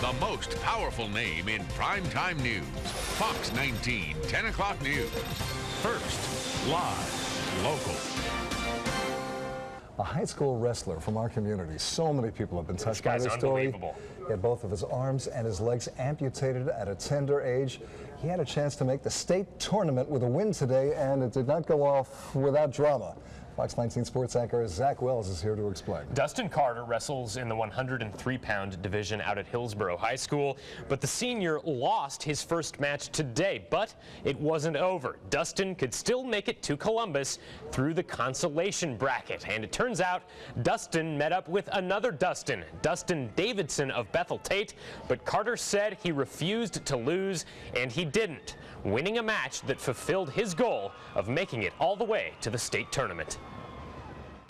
The most powerful name in primetime news. Fox 19, 10 o'clock news. First, live, local. A high school wrestler from our community. So many people have been touched by this story. He had both of his arms and his legs amputated at a tender age. He had a chance to make the state tournament with a win today, and it did not go off without drama. Fox 19 sports anchor Zach Wells is here to explain. Dustin Carter wrestles in the 103-pound division out at Hillsborough High School, but the senior lost his first match today. But it wasn't over. Dustin could still make it to Columbus through the consolation bracket, and it turns out Dustin met up with another Dustin, Dustin Davidson of Bethel Tate, but Carter said he refused to lose, and he didn't, winning a match that fulfilled his goal of making it all the way to the state tournament.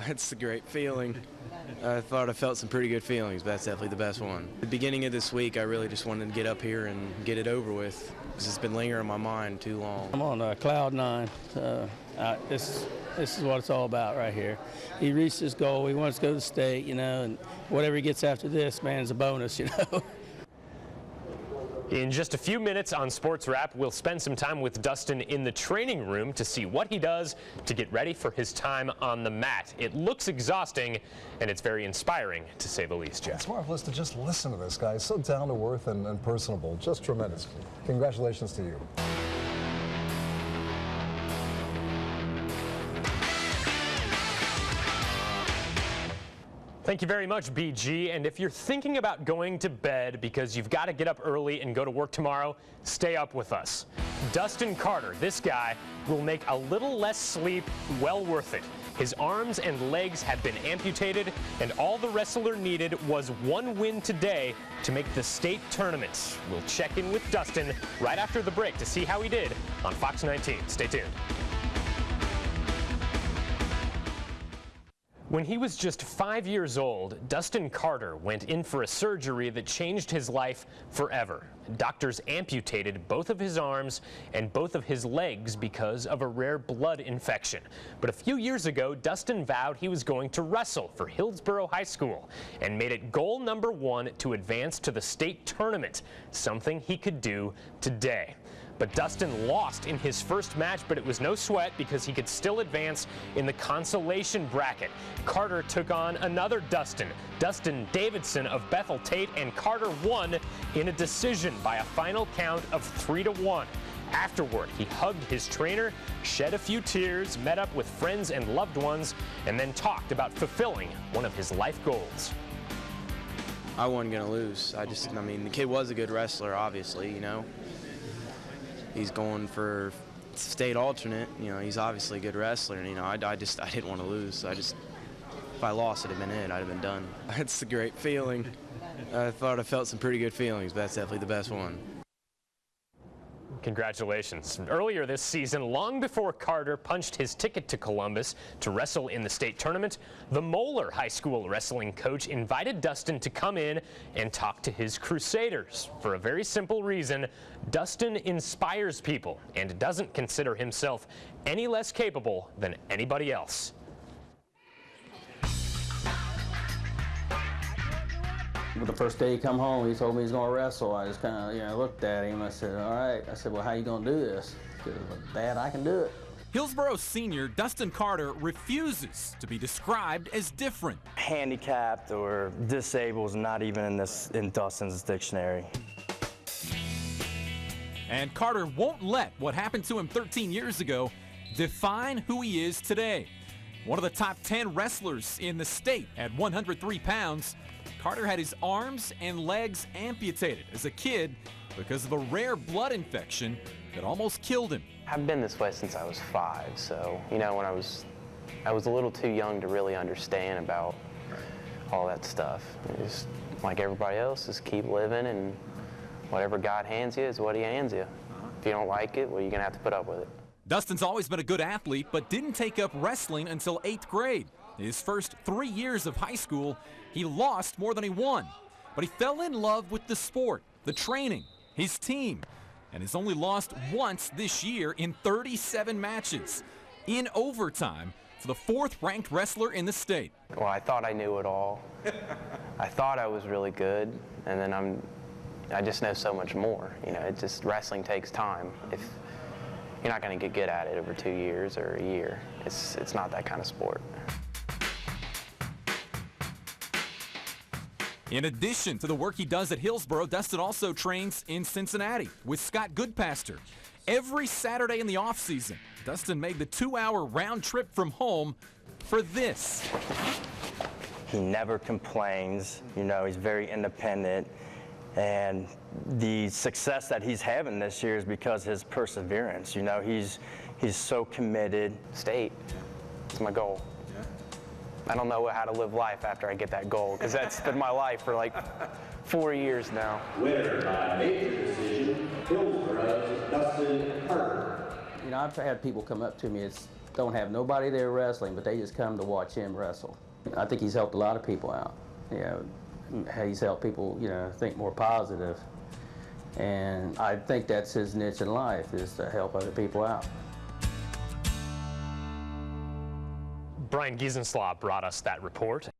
It's a great feeling. I thought I felt some pretty good feelings, but that's definitely the best one. At the beginning of this week, I really just wanted to get up here and get it over with, because it's been lingering in my mind too long. I'm on cloud nine. This is what it's all about right here. He reached his goal. He wants to go to the state, you know, and whatever he gets after this, man, is a bonus, you know. In just a few minutes on Sports Wrap, we'll spend some time with Dustin in the training room to see what he does to get ready for his time on the mat. It looks exhausting, and it's very inspiring, to say the least, Jeff. It's marvelous to just listen to this guy. So down to earth and personable. Just tremendous. Congratulations to you. Thank you very much, BG. And if you're thinking about going to bed because you've got to get up early and go to work tomorrow, stay up with us. Dustin Carter, this guy, will make a little less sleep well worth it. His arms and legs have been amputated, and all the wrestler needed was one win today to make the state tournament. We'll check in with Dustin right after the break to see how he did on Fox 19. Stay tuned. When he was just 5 years old, Dustin Carter went in for a surgery that changed his life forever. Doctors amputated both of his arms and both of his legs because of a rare blood infection. But a few years ago, Dustin vowed he was going to wrestle for Hillsborough High School and made it goal number one to advance to the state tournament, something he could do today. But Dustin lost in his first match, but it was no sweat because he could still advance in the consolation bracket. Carter took on another Dustin, Dustin Davidson of Bethel Tate, and Carter won in a decision by a final count of 3-1. Afterward, he hugged his trainer, shed a few tears, met up with friends and loved ones, and then talked about fulfilling one of his life goals. I wasn't going to lose. I mean, the kid was a good wrestler, obviously, you know. He's going for state alternate. You know, he's obviously a good wrestler, and, you know, I didn't want to lose. If I lost, it'd have been it. I'd have been done. It's a great feeling. I thought I felt some pretty good feelings, but that's definitely the best one. Congratulations. Earlier this season, long before Carter punched his ticket to Columbus to wrestle in the state tournament, the Moeller High School wrestling coach invited Dustin to come in and talk to his Crusaders. For a very simple reason, Dustin inspires people and doesn't consider himself any less capable than anybody else. The first day he come home, he told me he's going to wrestle. I just kind of, looked at him. I said, all right. I said, well, how you going to do this? He said, well, Dad, I can do it. Hillsborough senior Dustin Carter refuses to be described as different. Handicapped or disabled is not even in Dustin's dictionary. And Carter won't let what happened to him 13 years ago define who he is today. One of the top 10 wrestlers in the state at 103 pounds, Carter had his arms and legs amputated as a kid because of a rare blood infection that almost killed him. I've been this way since I was 5, so, you know, when I was a little too young to really understand about all that stuff. Just like everybody else, just keep living, and whatever God hands you is what he hands you. If you don't like it, well, you're gonna have to put up with it. Dustin's always been a good athlete, but didn't take up wrestling until 8th grade. His first 3 years of high school, he lost more than he won. But he fell in love with the sport, the training, his team, and has only lost once this year in 37 matches. In overtime, for the 4th-ranked wrestler in the state. Well, I thought I knew it all. I thought I was really good, and then I just know so much more. You know, wrestling takes time. If you're not going to get good at it over 2 years or a year, it's not that kind of sport. In addition to the work he does at Hillsboro, Dustin also trains in Cincinnati with Scott Goodpaster. Every Saturday in the offseason, Dustin made the 2-hour round trip from home for this. He never complains. You know, he's very independent. And the success that he's having this year is because of his perseverance. You know, he's so committed. State is my goal. I don't know how to live life after I get that goal, because that's been my life for like 4 years now. Winner by major decision, Hillsboro's Dustin Carter. You know, I've had people come up to me that don't have nobody there wrestling, but they just come to watch him wrestle. I think he's helped a lot of people out. You know, he's helped people, you know, think more positive. And I think that's his niche in life, is to help other people out. Brian Giesenslaw brought us that report.